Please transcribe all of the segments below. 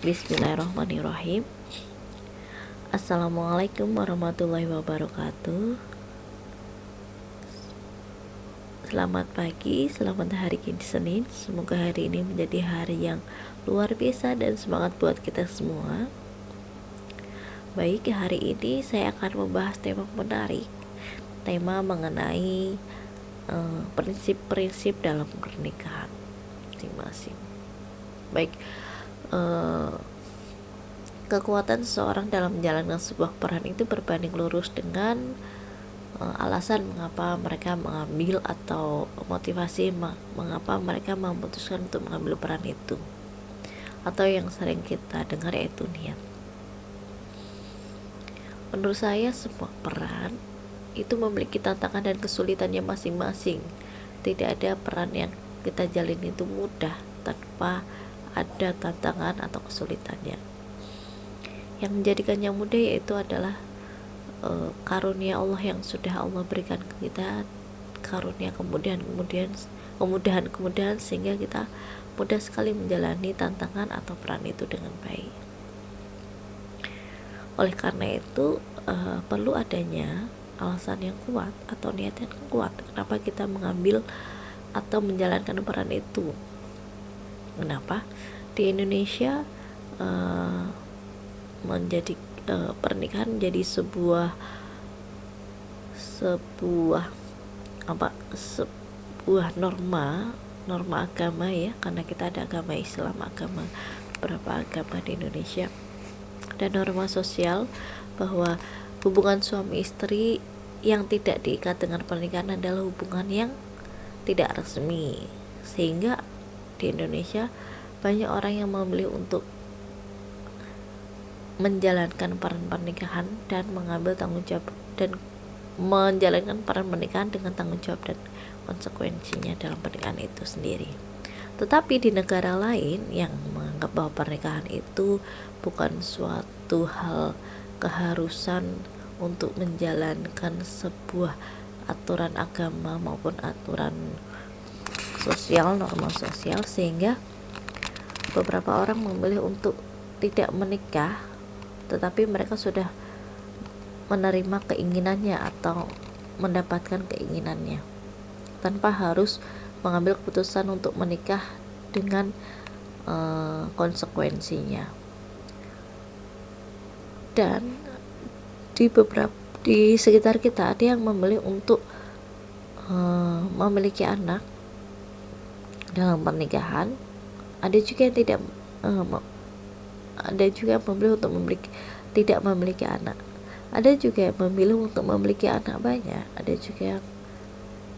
Bismillahirrahmanirrahim. Assalamualaikum warahmatullahi wabarakatuh. Selamat pagi, selamat hari Senin. Semoga hari ini menjadi hari yang luar biasa dan semangat buat kita semua. Baik, hari ini saya akan membahas tema menarik. Tema mengenai prinsip-prinsip dalam pernikahan masing-masing. Baik, kekuatan seseorang dalam menjalankan sebuah peran itu berbanding lurus dengan alasan mengapa mereka mengambil atau motivasi mengapa mereka memutuskan untuk mengambil peran itu, atau yang sering kita dengar yaitu niat. Menurut saya semua peran itu memiliki tantangan dan kesulitannya masing-masing. Tidak ada peran yang kita jalin itu mudah tanpa ada tantangan atau kesulitannya. Yang menjadikannya mudah yaitu adalah karunia Allah yang sudah Allah berikan ke kita, karunia kemudahan sehingga kita mudah sekali menjalani tantangan atau peran itu dengan baik. Oleh karena itu perlu adanya alasan yang kuat atau niat yang kuat kenapa kita mengambil atau menjalankan peran itu. Kenapa di Indonesia pernikahan menjadi sebuah norma agama ya, karena kita ada agama Islam, beberapa agama di Indonesia, dan norma sosial bahwa hubungan suami istri yang tidak diikat dengan pernikahan adalah hubungan yang tidak resmi, sehingga di Indonesia banyak orang yang memilih untuk menjalankan peran pernikahan dan mengambil tanggung jawab dan menjalankan peran pernikahan dengan tanggung jawab dan konsekuensinya dalam pernikahan itu sendiri. Tetapi di negara lain yang menganggap bahwa pernikahan itu bukan suatu hal keharusan untuk menjalankan sebuah aturan agama maupun aturan sosial, norma sosial, sehingga beberapa orang memilih untuk tidak menikah, tetapi mereka sudah menerima keinginannya atau mendapatkan keinginannya tanpa harus mengambil keputusan untuk menikah dengan konsekuensinya. Dan di sekitar kita ada yang memilih untuk memiliki anak dalam pernikahan, ada juga yang memilih untuk tidak memiliki anak, ada juga yang memilih untuk memiliki anak banyak, ada juga yang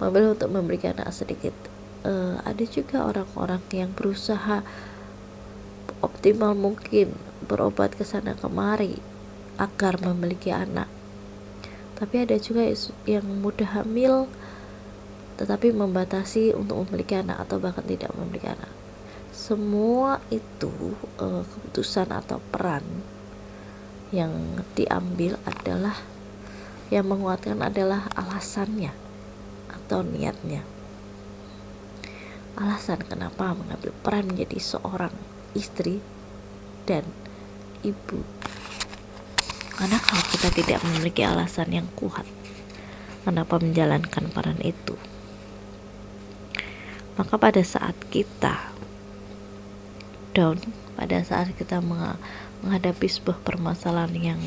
memilih untuk memiliki anak sedikit. Ada juga orang-orang yang berusaha optimal mungkin berobat ke sana kemari agar memiliki anak, tapi ada juga yang mudah hamil tetapi membatasi untuk memiliki anak atau bahkan tidak memiliki anak. Semua itu keputusan atau peran yang diambil adalah yang menguatkan adalah alasannya atau niatnya. Alasan kenapa mengambil peran menjadi seorang istri dan ibu. Karena kalau kita tidak memiliki alasan yang kuat kenapa menjalankan peran itu, maka pada saat kita down, pada saat kita menghadapi sebuah permasalahan yang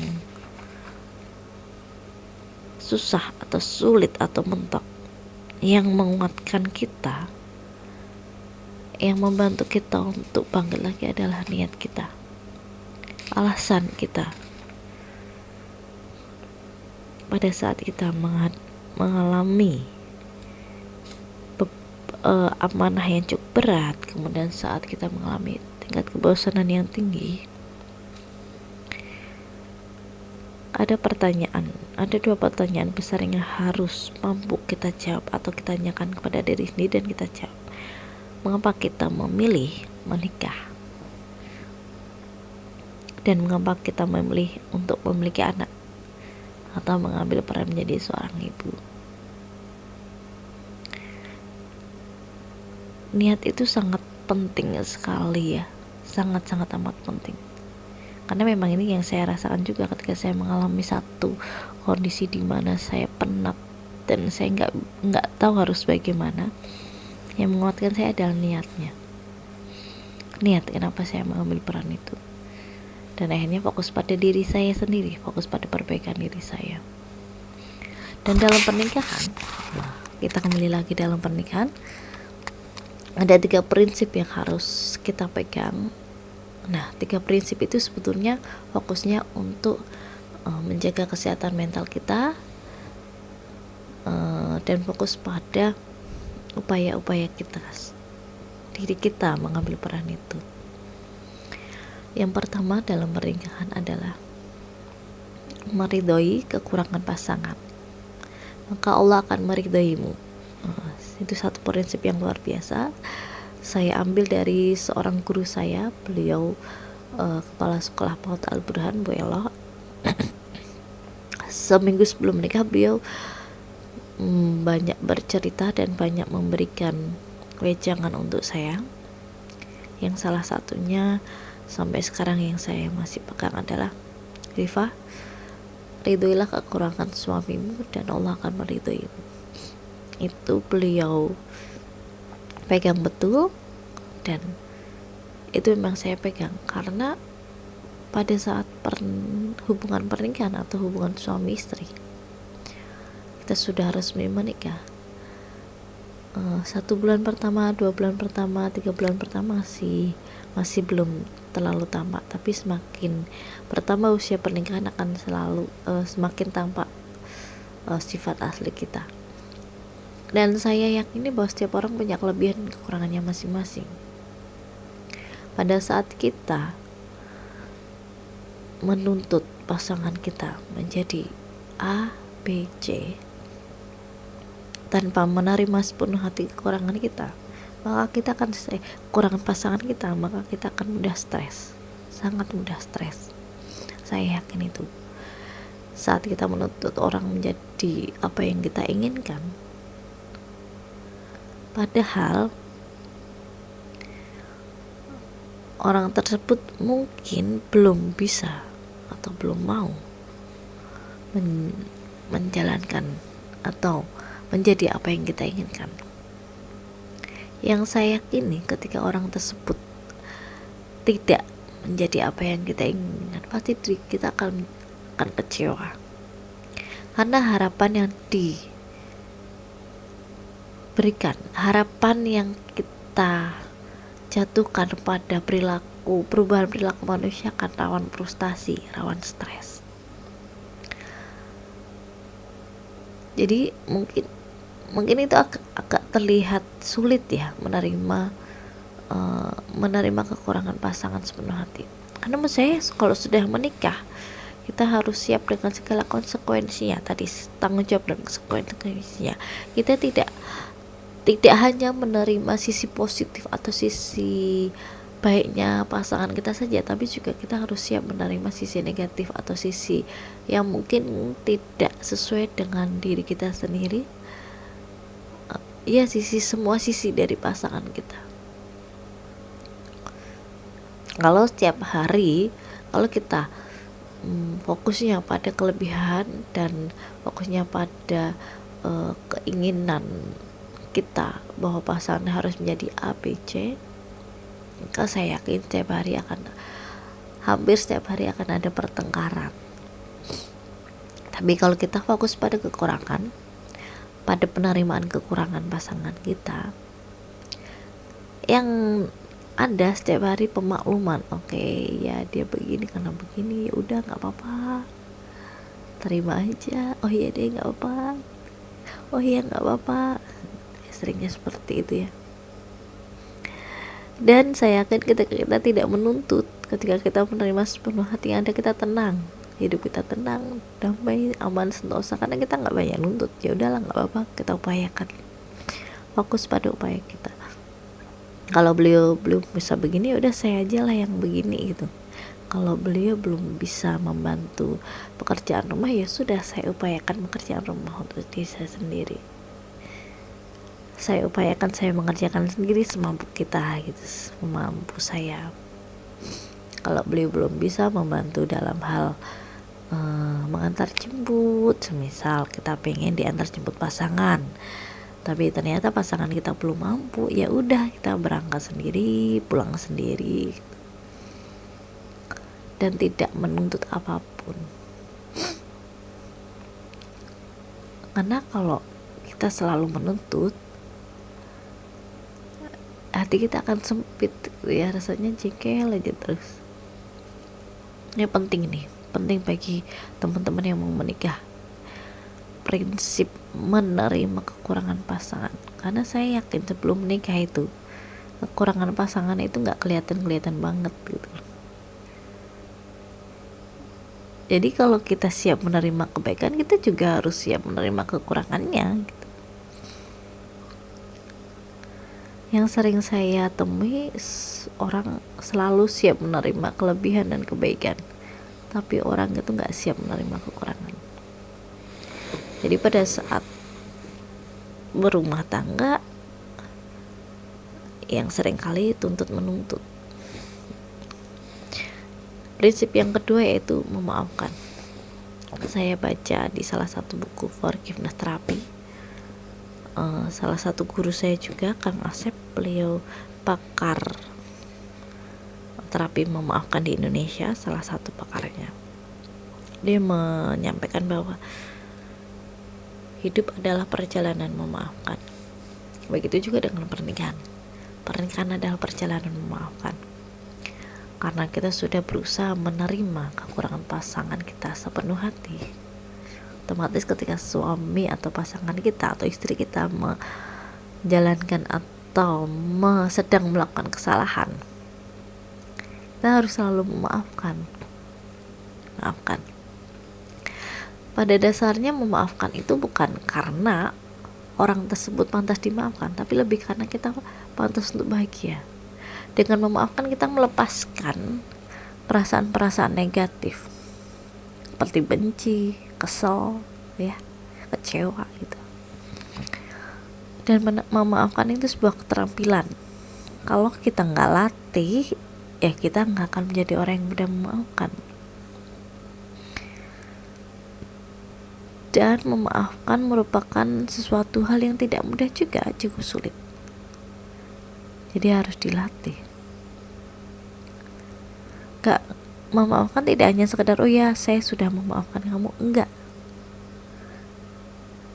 susah atau sulit atau mentok, yang menguatkan kita, yang membantu kita untuk bangkit lagi adalah niat kita, alasan kita. Pada saat kita mengalami amanah yang cukup berat, kemudian saat kita mengalami tingkat kebosanan yang tinggi, ada dua pertanyaan besar yang harus mampu kita jawab atau kita tanyakan kepada diri sendiri dan kita jawab. Mengapa kita memilih menikah? Dan mengapa kita memilih untuk memiliki anak atau mengambil peran menjadi seorang ibu? Niat itu sangat penting sekali ya, sangat-sangat amat penting. karena memang ini yang saya rasakan juga ketika saya mengalami satu kondisi di mana saya penat dan saya nggak tahu harus bagaimana. Yang menguatkan saya adalah niat kenapa saya mengambil peran itu, dan akhirnya fokus pada diri saya sendiri, fokus pada perbaikan diri saya. Dan dalam pernikahan, kita kembali lagi dalam pernikahan, ada 3 prinsip yang harus kita pegang. Nah, 3 prinsip itu sebetulnya fokusnya untuk menjaga kesehatan mental kita, dan fokus pada upaya-upaya kita, diri kita mengambil peran itu. Yang pertama dalam pernikahan adalah meridhoi kekurangan pasangan, maka Allah akan meridhoimu. Itu satu prinsip yang luar biasa. Saya ambil dari seorang guru saya, beliau kepala sekolah PAUD Al-Burhan, Bu Elo. Seminggu sebelum menikah beliau banyak bercerita dan banyak memberikan wejangan untuk saya, yang salah satunya sampai sekarang yang saya masih pegang adalah, Rifa, ridhoilah kekurangan suamimu dan Allah akan meridhoimu. Itu beliau pegang betul, dan itu memang saya pegang karena pada saat hubungan pernikahan atau hubungan suami istri, kita sudah resmi menikah, 1 bulan pertama, 2 bulan pertama, 3 bulan pertama masih belum terlalu tampak, tapi semakin pertama usia pernikahan akan selalu semakin tampak sifat asli kita. Dan saya yakini bahwa setiap orang punya kelebihan dan kekurangannya masing-masing. Pada saat kita menuntut pasangan kita menjadi A, B, C tanpa menerima sepenuh hati kekurangan kita, maka kita akan kekurangan pasangan kita, maka kita akan mudah stres, sangat mudah stres. Saya yakin itu. Saat kita menuntut orang menjadi apa yang kita inginkan, padahal orang tersebut mungkin belum bisa atau belum mau menjalankan atau menjadi apa yang kita inginkan. Yang saya yakini ketika orang tersebut tidak menjadi apa yang kita inginkan, pasti kita akan kecewa, karena harapan yang diberikan, harapan yang kita jatuhkan pada perubahan perilaku manusia akan rawan frustasi, rawan stres. Jadi mungkin itu agak terlihat sulit ya menerima kekurangan pasangan sepenuh hati. Karena menurut saya kalau sudah menikah, kita harus siap dengan segala konsekuensinya, tadi tanggung jawab dan konsekuensinya. Kita tidak hanya menerima sisi positif atau sisi baiknya pasangan kita saja, tapi juga kita harus siap menerima sisi negatif atau sisi yang mungkin tidak sesuai dengan diri kita sendiri. Ya, semua sisi dari pasangan kita. Kalau setiap hari, kalau kita fokusnya pada kelebihan dan fokusnya pada keinginan kita bahwa pasangan harus menjadi A, B, C, maka saya yakin hampir setiap hari akan ada pertengkaran. Tapi kalau kita fokus pada kekurangan, pada penerimaan kekurangan pasangan kita, yang ada setiap hari pemakluman. Oke, ya dia begini karena begini, ya udah nggak apa-apa, terima aja. Oh iya deh, nggak apa-apa. Oh iya nggak apa-apa. Seringnya seperti itu ya. Dan saya yakin kita tidak menuntut, ketika kita menerima sepenuh hati yang ada, kita tenang, hidup kita tenang, damai, aman, sentosa, karena kita nggak banyak nuntut. Ya udahlah, nggak apa-apa, kita upayakan, fokus pada upaya kita. Kalau beliau belum bisa begini, udah saya aja lah yang begini gitu. Kalau beliau belum bisa membantu pekerjaan rumah, ya sudah, saya upayakan pekerjaan rumah untuk diri saya sendiri. Saya upayakan saya mengerjakan sendiri semampu kita gitu, semampu saya. Kalau beliau belum bisa membantu dalam hal mengantar jemput, semisal kita pengen diantar jemput pasangan tapi ternyata pasangan kita belum mampu, ya udah kita berangkat sendiri, pulang sendiri, dan tidak menuntut apapun. Karena kalau kita selalu menuntut, hati kita akan sempit ya, rasanya jengkel aja terus. Ini penting bagi teman-teman yang mau menikah, prinsip menerima kekurangan pasangan. Karena saya yakin sebelum menikah itu kekurangan pasangan itu nggak kelihatan banget gitu. Jadi kalau kita siap menerima kebaikan, kita juga harus siap menerima kekurangannya gitu. Yang sering saya temui, orang selalu siap menerima kelebihan dan kebaikan, tapi orang itu nggak siap menerima kekurangan. Jadi pada saat berumah tangga, yang sering kali tuntut menuntut. Prinsip yang kedua yaitu memaafkan. Saya baca di salah satu buku Forgiveness Therapy, salah satu guru saya juga, Kang Asep, beliau pakar terapi memaafkan di Indonesia, salah satu pakarnya. Dia menyampaikan bahwa hidup adalah perjalanan memaafkan. Begitu juga dengan pernikahan. Pernikahan adalah perjalanan memaafkan. Karena kita sudah berusaha menerima kekurangan pasangan kita sepenuh hati, otomatis ketika suami atau pasangan kita atau istri kita menjalankan atau sedang melakukan kesalahan, kita harus selalu memaafkan. Pada dasarnya memaafkan itu bukan karena orang tersebut pantas dimaafkan, tapi lebih karena kita pantas untuk bahagia. Dengan memaafkan kita melepaskan perasaan-perasaan negatif seperti benci, kesel, ya, kecewa gitu. Dan memaafkan itu sebuah keterampilan. Kalau kita nggak latih, ya kita nggak akan menjadi orang yang mudah memaafkan. Dan memaafkan merupakan sesuatu hal yang tidak mudah juga, cukup sulit. Jadi harus dilatih. Gak, memaafkan tidak hanya sekedar oh ya saya sudah memaafkan kamu, enggak.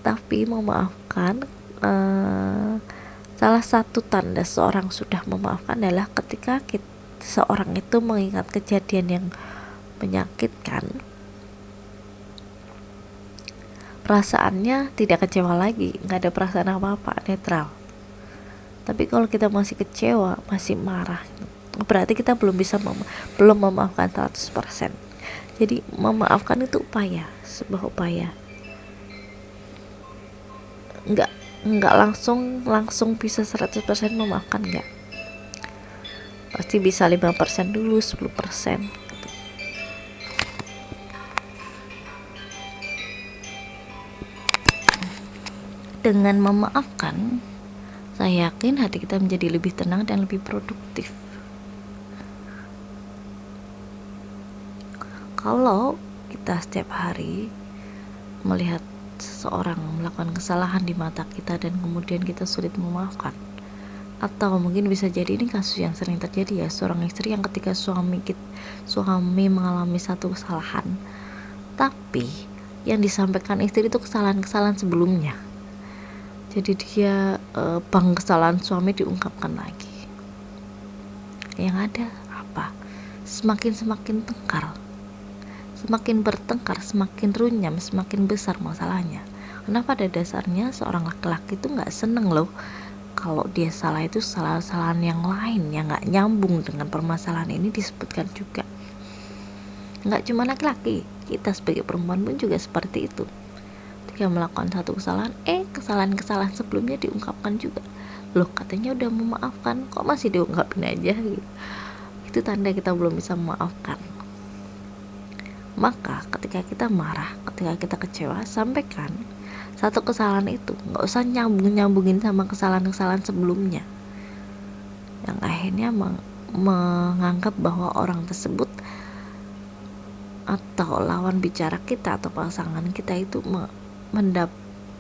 Tapi memaafkan, salah satu tanda seorang sudah memaafkan adalah ketika seorang itu mengingat kejadian yang menyakitkan, perasaannya tidak kecewa lagi, nggak ada perasaan apa-apa, netral. Tapi kalau kita masih kecewa, masih marah, berarti kita belum memaafkan 100%. Jadi memaafkan itu upaya, sebuah upaya. Nggak langsung bisa 100% memaafkan, nggak. Pasti bisa 5% dulu, 10%. Dengan memaafkan, saya yakin hati kita menjadi lebih tenang dan lebih produktif. Kalau kita setiap hari melihat seseorang melakukan kesalahan di mata kita dan kemudian kita sulit memaafkan, atau mungkin bisa jadi ini kasus yang sering terjadi ya, seorang istri yang ketika suami mengalami satu kesalahan, tapi yang disampaikan istri itu kesalahan-kesalahan sebelumnya. Jadi dia kesalahan suami diungkapkan lagi. Yang ada apa? Semakin tengkar, semakin bertengkar, semakin runyam, semakin besar masalahnya. Karena pada dasarnya seorang laki-laki itu nggak seneng loh kalau dia salah itu kesalahan yang lain yang nggak nyambung dengan permasalahan ini disebutkan juga. Nggak cuma laki-laki, kita sebagai perempuan pun juga seperti itu. Ketika melakukan satu kesalahan, kesalahan-kesalahan sebelumnya diungkapkan juga. Loh, katanya udah memaafkan, kok masih diungkapin aja gitu. Itu tanda kita belum bisa memaafkan. Maka ketika kita marah, ketika kita kecewa, sampaikan satu kesalahan itu, nggak usah nyambungin sama kesalahan-kesalahan sebelumnya yang akhirnya menganggap bahwa orang tersebut atau lawan bicara kita atau pasangan kita itu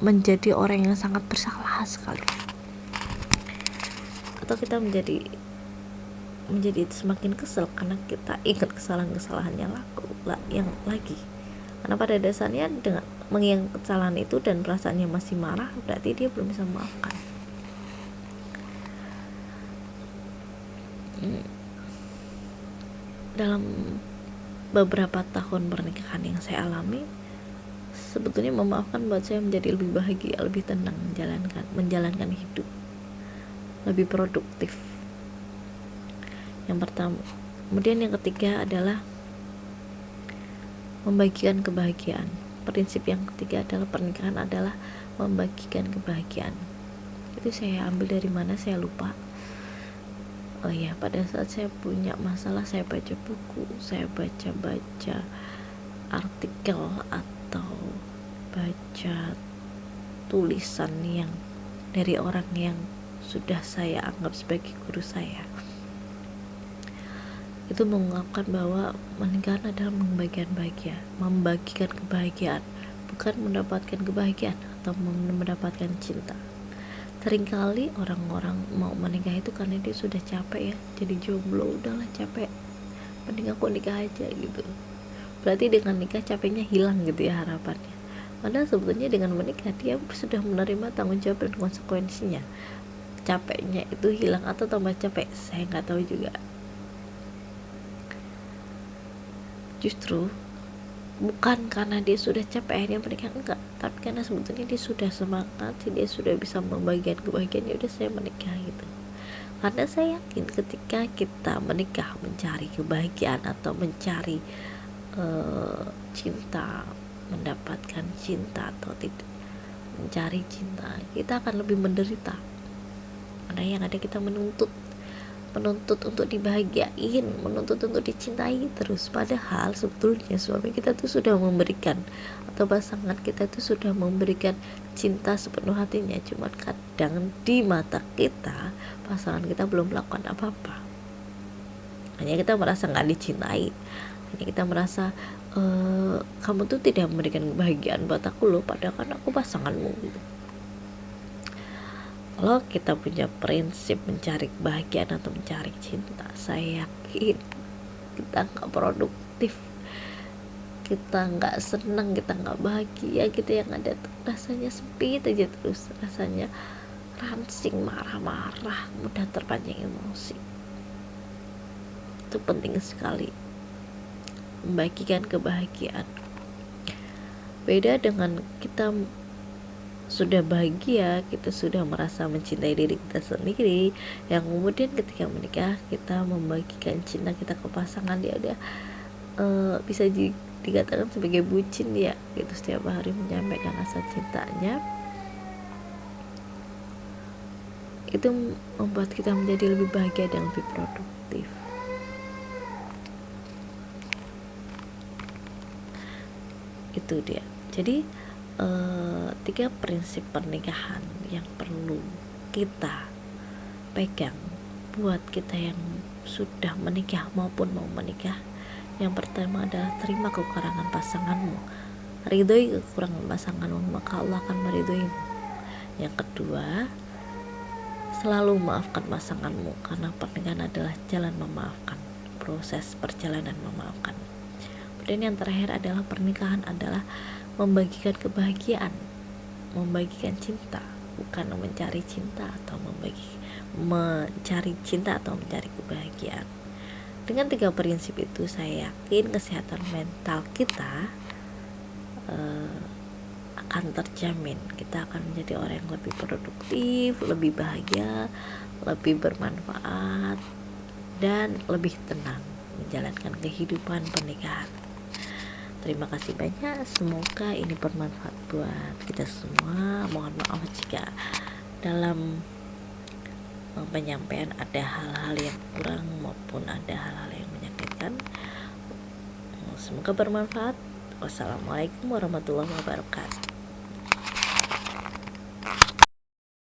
menjadi orang yang sangat bersalah sekali, atau kita menjadi semakin kesel karena kita ingat kesalahan-kesalahan yang lagi. Karena pada dasarnya dengan mengingat kesalahan itu dan perasaannya masih marah, berarti dia belum bisa memaafkan. Dalam beberapa tahun pernikahan yang saya alami, sebetulnya memaafkan buat saya menjadi lebih bahagia, lebih tenang menjalankan hidup, lebih produktif. Yang pertama. Kemudian yang ketiga adalah membagikan kebahagiaan. Prinsip yang ketiga adalah pernikahan adalah membagikan kebahagiaan. Itu saya ambil dari mana saya lupa. Oh ya, pada saat saya punya masalah, saya baca buku, saya baca artikel atau baca tulisan yang dari orang yang sudah saya anggap sebagai guru saya. Itu mengungkapkan bahwa pernikahan adalah membagikan kebahagiaan, bukan mendapatkan kebahagiaan atau mendapatkan cinta. Seringkali orang-orang mau menikah itu karena dia sudah capek ya, jadi jomblo, udahlah capek, mending aku nikah aja gitu. Berarti dengan nikah capeknya hilang gitu ya harapannya. Padahal sebetulnya dengan menikah dia sudah menerima tanggung jawab dan konsekuensinya. Capeknya itu hilang atau tambah capek, saya nggak tahu juga. Justru bukan karena dia sudah capek akhirnya menikah, enggak, tapi karena sebetulnya dia sudah semangat, dia sudah bisa membagikan kebahagiaan, ya udah saya menikah gitu. Karena saya yakin ketika kita menikah mencari kebahagiaan atau mencari cinta, mendapatkan cinta atau tidak mencari cinta, kita akan lebih menderita. Karena yang ada kita menuntut untuk dibahagiain, menuntut untuk dicintai terus, padahal sebetulnya suami kita tuh sudah memberikan, atau pasangan kita tuh sudah memberikan cinta sepenuh hatinya. Cuma kadang di mata kita pasangan kita belum melakukan apa-apa, hanya kita merasa gak dicintai, hanya kita merasa kamu tuh tidak memberikan kebahagiaan buat aku loh, padahal kan aku pasanganmu gitu. Kalau kita punya prinsip mencari kebahagiaan atau mencari cinta, saya yakin kita gak produktif, kita gak senang, kita gak bahagia, kita yang ada tuh rasanya sempit aja terus, rasanya ransing, marah-marah, mudah terpancing emosi. Itu penting sekali membagikan kebahagiaan. Beda dengan kita sudah bahagia, kita sudah merasa mencintai diri kita sendiri, yang kemudian ketika menikah kita membagikan cinta kita ke pasangan, dia udah bisa dikatakan sebagai bucin dia gitu, setiap hari menyampaikan rasa cintanya. Itu membuat kita menjadi lebih bahagia dan lebih produktif. Itu dia. Jadi 3 prinsip pernikahan yang perlu kita pegang buat kita yang sudah menikah maupun mau menikah. Yang pertama adalah terima kekurangan pasanganmu, ridhoi kekurangan pasanganmu, maka Allah akan meridhoimu. Yang kedua, selalu maafkan pasanganmu, karena pernikahan adalah jalan memaafkan, proses perjalanan memaafkan. Kemudian yang terakhir adalah pernikahan adalah membagikan kebahagiaan, membagikan cinta, bukan mencari cinta atau mencari cinta atau mencari kebahagiaan. Dengan 3 prinsip itu, saya yakin kesehatan mental kita akan terjamin. Kita akan menjadi orang yang lebih produktif, lebih bahagia, lebih bermanfaat, dan lebih tenang menjalankan kehidupan pernikahan. Terima kasih banyak, semoga ini bermanfaat buat kita semua. Mohon maaf jika dalam penyampaian ada hal-hal yang kurang maupun ada hal-hal yang menyakitkan. Semoga bermanfaat. Wassalamualaikum warahmatullahi wabarakatuh.